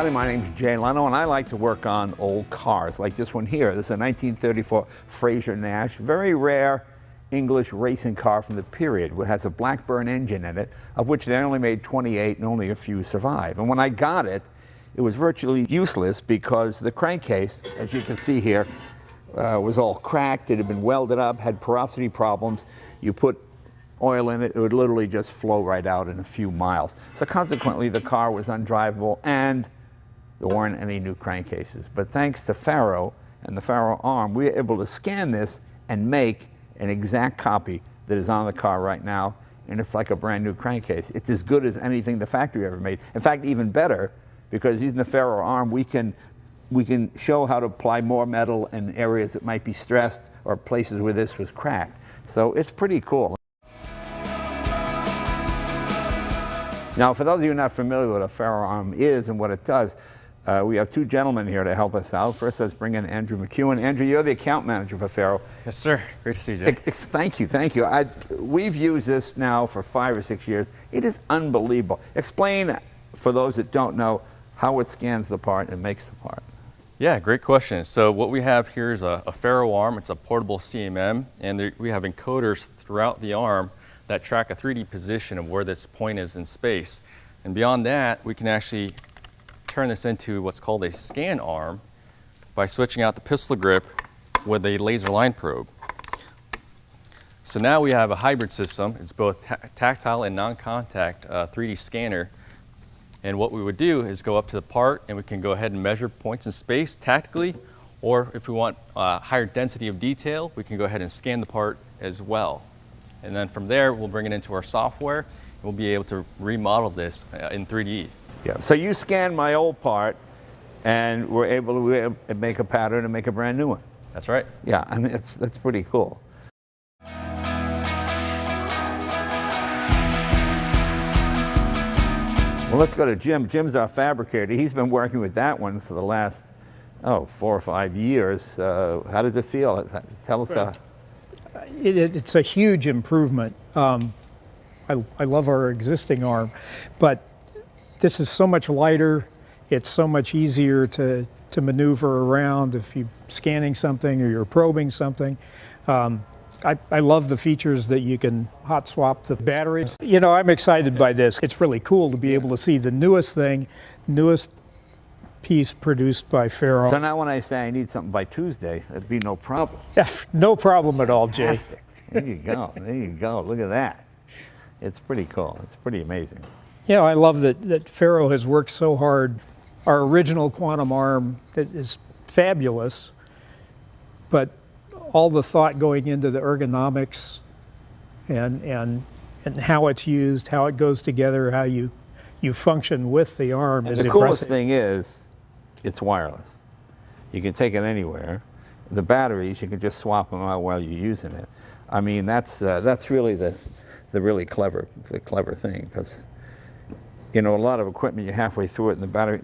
everybody. My name's Jay Leno, and I like to work on old cars, like this one here. This is a 1934 Fraser Nash, very rare English racing car from the period. It has a Blackburn engine in it, of which they only made 28 and only a few survive. And when I got it, it was virtually useless because the crankcase, as you can see here, was all cracked. It had been welded up, had porosity problems. You put oil in it, it would literally just flow right out in a few miles. So consequently, the car was undrivable and there weren't any new crankcases. But thanks to FARO and the FaroArm, we were able to scan this and make an exact copy that is on the car right now, and it's like a brand new crankcase. It's as good as anything the factory ever made. In fact, even better, because using the FaroArm, we can show how to apply more metal in areas that might be stressed or places where this was cracked. So it's pretty cool. Now, for those of you not familiar with what a FaroArm is and what it does, we have two gentlemen here to help us out. First, let's bring in Andrew McEwen. Andrew, you're the account manager for FARO. Yes, sir. Great to see you, Jay. Thank you, thank you. We've used this now for 5 or 6 years. It is unbelievable. Explain, for those that don't know, how it scans the part and makes the part. Yeah, great question. So what we have here is a FaroArm. It's a portable CMM, and we have encoders throughout the arm that track a 3D position of where this point is in space. And beyond that, we can actually turn this into what's called a scan arm by switching out the pistol grip with a laser line probe. So now we have a hybrid system. It's both tactile and non-contact 3D scanner. And what we would do is go up to the part and we can go ahead and measure points in space tactically, or if we want higher density of detail, we can go ahead and scan the part as well. And then from there, we'll bring it into our software and we'll be able to remodel this in 3D. Yeah, so you scan my old part and we're able to make a pattern and make a brand new one. That's right. Yeah, I mean, that's pretty cool. Well, let's go to Jim. Jim's our fabricator. He's been working with that one for the last, 4 or 5 years. How does it feel? Tell us. It's a huge improvement. I love our existing arm, but this is so much lighter. It's so much easier to maneuver around if you're scanning something or you're probing something. I love the features that you can hot swap the batteries. You know, I'm excited by this. It's really cool to be able to see the newest piece produced by FARO. So now when I say I need something by Tuesday, it'd be no problem. No problem at all, Jay. Fantastic. There you go. There you go. Look at that. It's pretty cool. It's pretty amazing. You know, I love that FARO has worked so hard. Our original quantum arm is fabulous, but all the thought going into the ergonomics and how it's used, how it goes together, how you function with the arm is impressive. The coolest thing is it's wireless. You can take it anywhere. The batteries, you can just swap them out while you're using it. I mean, that's really the really clever thing, because you know, a lot of equipment, you're halfway through it and the battery,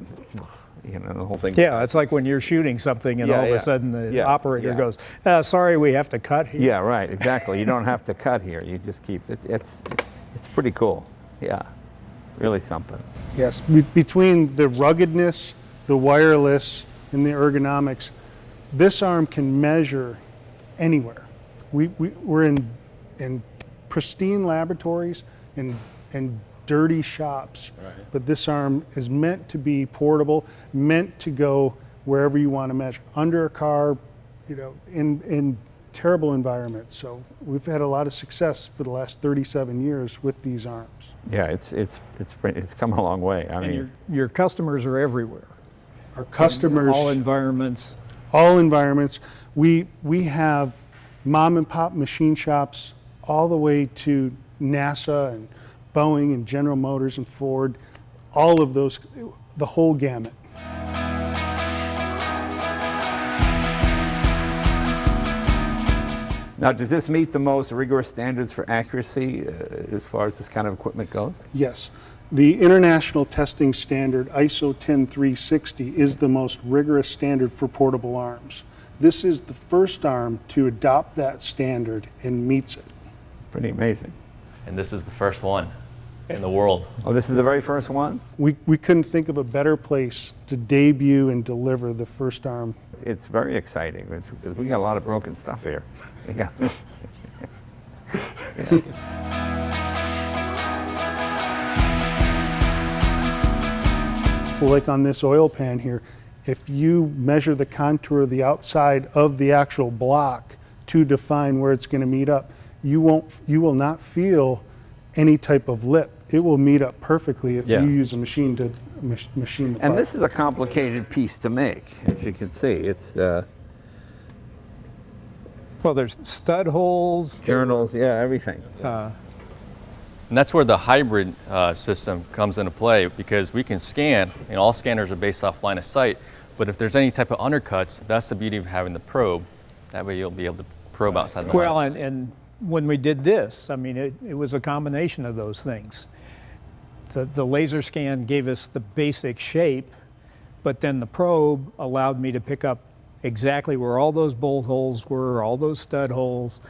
you know, the whole thing. Yeah, it's like when you're shooting something and all of a sudden the operator goes, sorry, we have to cut here. Yeah, right, exactly. You don't have to cut here. You just keep, it's pretty cool. Yeah, really something. Yes, between the ruggedness, the wireless, and the ergonomics, this arm can measure anywhere. We're in pristine laboratories and dirty shops, right. But this arm is meant to be portable, meant to go wherever you want to measure, under a car, you know, in terrible environments. So we've had a lot of success for the last 37 years with these arms. Yeah, it's come a long way. I mean, your customers are everywhere. Our customers, all environments. All environments. We have mom and pop machine shops all the way to NASA and Boeing and General Motors and Ford, all of those, the whole gamut. Now, does this meet the most rigorous standards for accuracy as far as this kind of equipment goes? Yes. The international testing standard, ISO 10360, is the most rigorous standard for portable arms. This is the first arm to adopt that standard and meets it. Pretty amazing. And this is the first one. in the world. Oh, this is the very first one? We couldn't think of a better place to debut and deliver the first arm. It's very exciting because we got a lot of broken stuff here. Yeah. Well, like on this oil pan here, if you measure the contour of the outside of the actual block to define where it's going to meet up, you will not feel any type of lip. It will meet up perfectly if Yeah. you use a machine to machine the part. And this is a complicated piece to make, as you can see. It's Well, there's stud holes. journals, yeah, everything. And that's where the hybrid system comes into play, because we can scan, and all scanners are based off line of sight, but if there's any type of undercuts, that's the beauty of having the probe. That way you'll be able to probe outside the Well, line. and when we did this, I mean, it was a combination of those things. The laser scan gave us the basic shape, but then the probe allowed me to pick up exactly where all those bolt holes were, all those stud holes,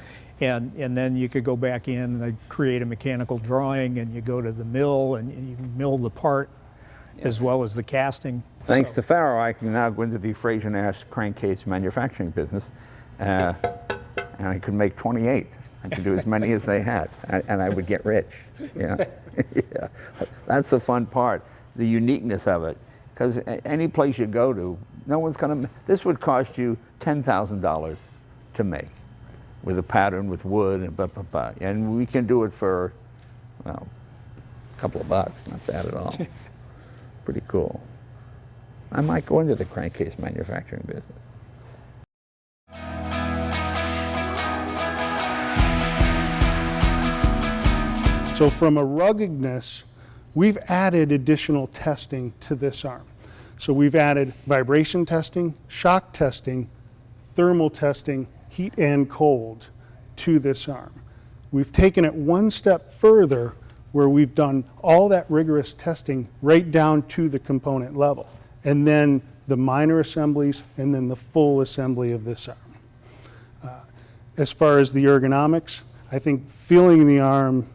and then you could go back in and create a mechanical drawing, and you go to the mill and you mill the part as well as the casting. Thanks So- to FARO, I can now go into the Fraser-Nash crankcase manufacturing business, and I could make 28. I could do as many as they had, and I would get rich. Yeah. Yeah. That's the fun part, the uniqueness of it. Because any place you go to, no one's going to. This would cost you $10,000 to make, with a pattern, with wood, and blah, blah, blah. And we can do it for, well, a couple of bucks. Not bad at all. Pretty cool. I might go into the crankcase manufacturing business. So from a ruggedness, we've added additional testing to this arm. So we've added vibration testing, shock testing, thermal testing, heat and cold to this arm. We've taken it one step further where we've done all that rigorous testing right down to the component level, and then the minor assemblies, and then the full assembly of this arm. As far as the ergonomics, I think feeling the arm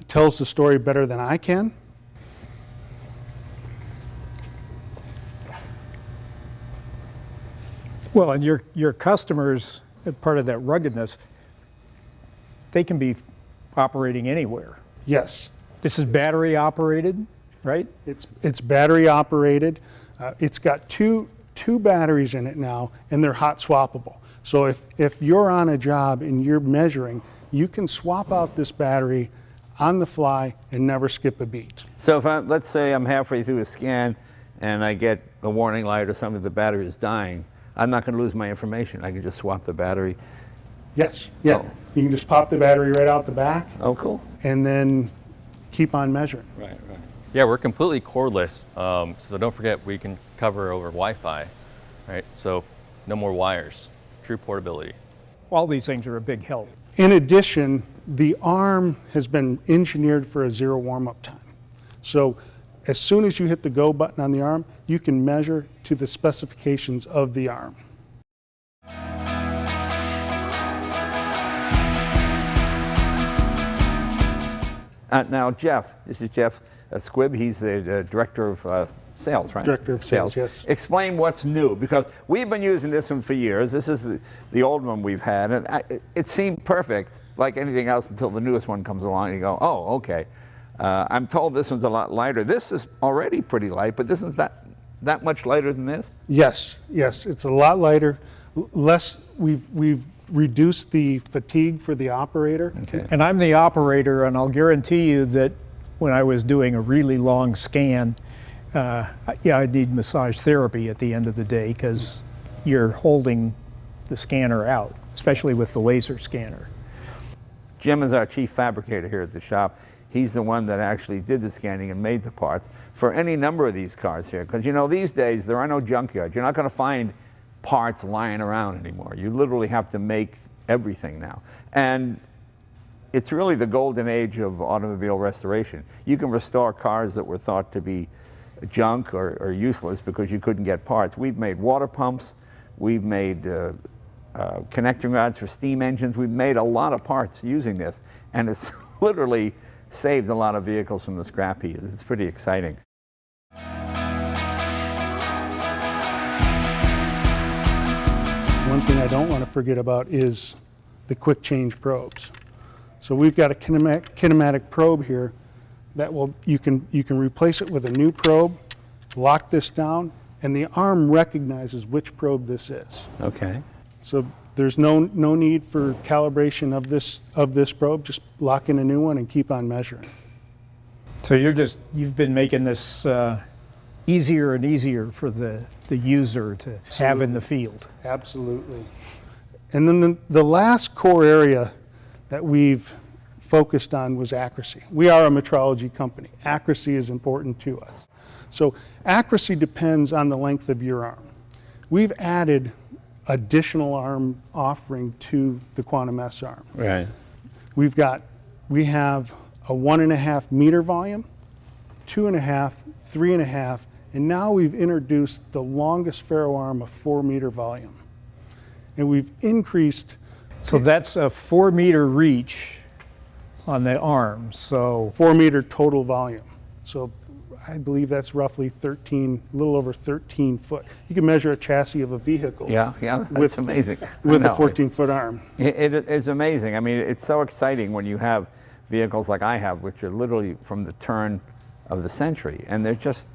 tells the story better than I can. Well, and your customers, part of that ruggedness, they can be operating anywhere. Yes, This is battery operated, right? it's battery operated. It's got two batteries in it now, and they're hot swappable. So if you're on a job and you're measuring, you can swap out this battery on the fly and never skip a beat. So if let's say I'm halfway through a scan and I get a warning light or something, the battery is dying, I'm not going to lose my information. I can just swap the battery. Yes, yeah. Oh. You can just pop the battery right out the back Oh, cool. and then keep on measuring. Right, right. Yeah, we're completely cordless, so don't forget we can cover over Wi-Fi, right? So no more wires, true portability. All these things are a big help. In addition, the arm has been engineered for a zero warm-up time. So as soon as you hit the go button on the arm, you can measure to the specifications of the arm. Now, Jeff, this is Jeff Squibb. He's the director of sales, right? Director of sales, yes. Explain what's new, because we've been using this one for years. This is the old one we've had, and it seemed perfect, like anything else, until the newest one comes along and you go, oh, okay. I'm told this one's a lot lighter. This is already pretty light, but this is that much lighter than this? Yes, it's a lot lighter. Less, we've reduced the fatigue for the operator. Okay. And I'm the operator, and I'll guarantee you that when I was doing a really long scan, I need massage therapy at the end of the day, because you're holding the scanner out, especially with the laser scanner. Jim is our chief fabricator here at the shop. He's the one that actually did the scanning and made the parts for any number of these cars here. Because, you know, these days there are no junkyards. You're not going to find parts lying around anymore. You literally have to make everything now. And it's really the golden age of automobile restoration. You can restore cars that were thought to be junk or useless because you couldn't get parts. We've made water pumps. We've made connecting rods for steam engines. We've made a lot of parts using this. And it's literally saved a lot of vehicles from the scrap heap. It's pretty exciting. One thing I don't want to forget about is the quick change probes. So we've got a kinematic probe here that you can replace it with a new probe, lock this down, and the arm recognizes which probe this is. Okay. So there's no need for calibration of this probe. Just lock in a new one and keep on measuring. So you've been making this easier and easier for the user to have in the field. Absolutely. And then the last core area that we've focused on was accuracy. We are a metrology company. Accuracy is important to us. So accuracy depends on the length of your arm. We've added additional arm offering to the QuantumS arm. Right. We have a 1.5 meter volume, 2.5, 3.5, and now we've introduced the longest FaroArm of 4 meter volume. And we've increased. So that's a 4 meter reach on the arm. So 4 meter total volume. So I believe that's roughly a little over 13 foot. You can measure a chassis of a vehicle. Yeah, that's amazing. With a 14-foot arm. It is amazing. I mean, it's so exciting when you have vehicles like I have, which are literally from the turn of the century. And they're just,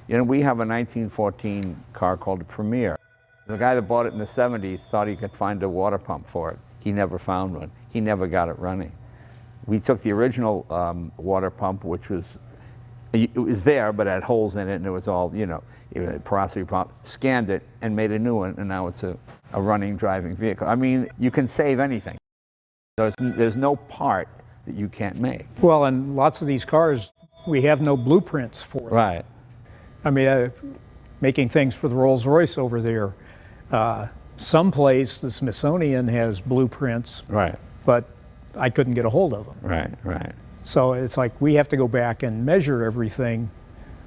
we have a 1914 car called the Premier. The guy that bought it in the 70s thought he could find a water pump for it. He never found one. He never got it running. We took the original water pump, which was, it was there, but it had holes in it, and it was all, a porosity pump, scanned it, and made a new one, and now it's a running, driving vehicle. I mean, you can save anything. There's no part that you can't make. well, and lots of these cars, we have no blueprints for them. Right. I mean, making things for the Rolls-Royce over there, someplace the Smithsonian has blueprints, Right. but I couldn't get a hold of them. Right. So it's like we have to go back and measure everything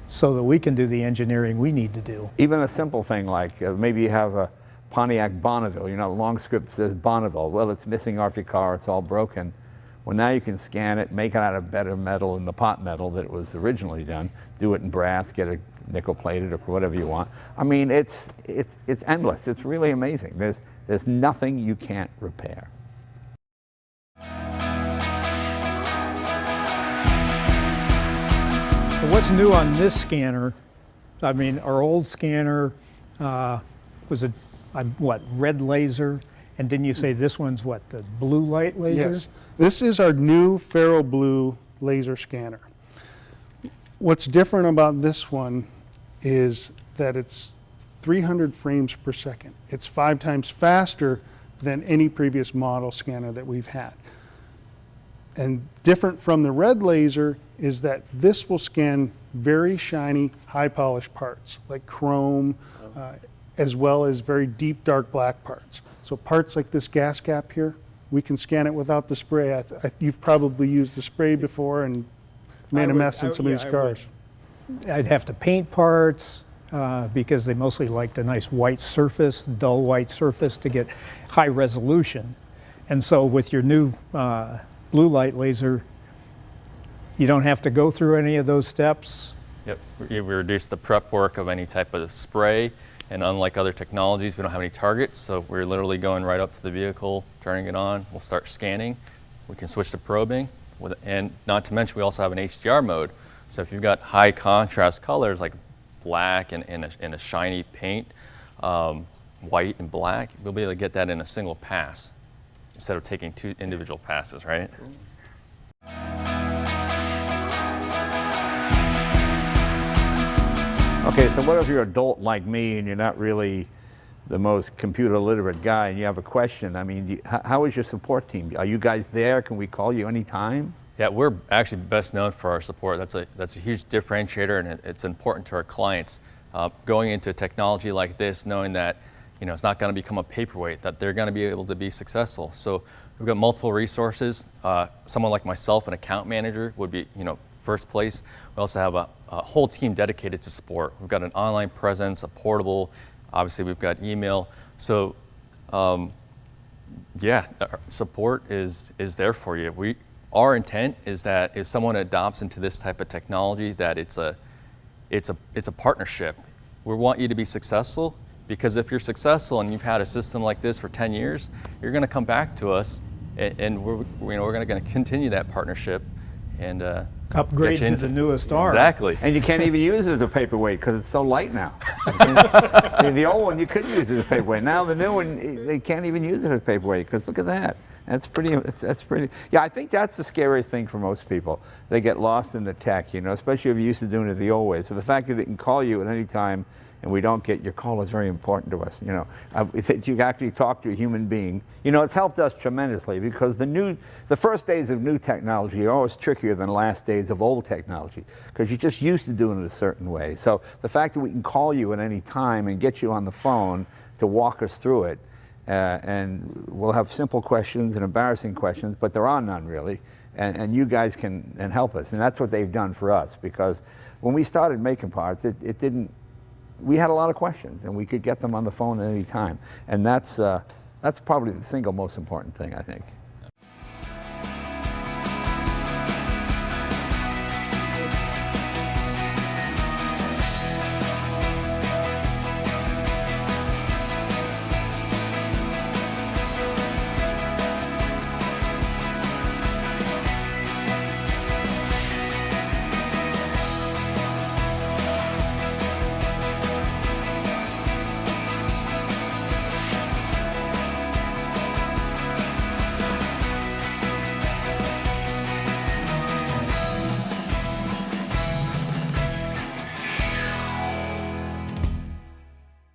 so that we can do the engineering we need to do. Even a simple thing like maybe you have a Pontiac Bonneville, a long script says Bonneville. Well, it's missing off your car, it's all broken. Well, now you can scan it, make it out of better metal than the pot metal that it was originally done, do it in brass, get it nickel plated or whatever you want. I mean, it's endless. It's really amazing. There's nothing you can't repair. What's new on this scanner? I mean, our old scanner was red laser, and didn't you say this one's what, the blue light laser? Yes. This is our new Faro Blue laser scanner. What's different about this one is that it's 300 frames per second. It's 5 times faster than any previous model scanner that we've had. And different from the red laser is that this will scan very shiny, high polished parts like chrome, as well as very deep dark black parts. So parts like this gas cap here, we can scan it without the spray. You've probably used the spray before and made a mess in some of these cars. I'd have to paint parts because they mostly like a nice white surface, dull white surface to get high resolution. And so with your new blue light laser, you don't have to go through any of those steps. Yep, we reduce the prep work of any type of spray, and unlike other technologies, we don't have any targets, so we're literally going right up to the vehicle, turning it on, we'll start scanning, we can switch to probing, and not to mention we also have an HDR mode, so if you've got high contrast colors like black and a shiny paint, white and black, we'll be able to get that in a single pass instead of taking 2 individual passes, right? Okay, so what if you're an adult like me and you're not really the most computer literate guy and you have a question? I mean, how is your support team? Are you guys there? Can we call you anytime? Yeah, we're actually best known for our support. That's a huge differentiator, and it's important to our clients. Going into technology like this, knowing that it's not going to become a paperweight, that they're going to be able to be successful. So we've got multiple resources. Someone like myself, an account manager, would be first place. We also have a whole team dedicated to support. We've got an online presence, a portable. Obviously, we've got email. So, yeah, support is there for you. our intent is that if someone adopts into this type of technology, that it's a partnership. We want you to be successful, because if you're successful and you've had a system like this for 10 years, you're going to come back to us, and we're going to continue that partnership and Upgrade to the newest arm. Exactly. And you can't even use it as a paperweight because it's so light now. See, the old one you could use as a paperweight. Now the new one, they can't even use it as a paperweight because look at that. That's pretty. That's pretty. Yeah, I think that's the scariest thing for most people. They get lost in the tech, you know, especially if you're used to doing it the old way. So the fact that they can call you at any time and we don't get your call is very important to us. You know, that you actually talk to a human being. You know, it's helped us tremendously because the first days of new technology are always trickier than the last days of old technology because you're just used to doing it a certain way. So the fact that we can call you at any time and get you on the phone to walk us through it, and we'll have simple questions and embarrassing questions, but there are none really, and you guys can help us, and that's what they've done for us because when we started making parts, it didn't. We had a lot of questions, and we could get them on the phone at any time, and that's probably the single most important thing, I think.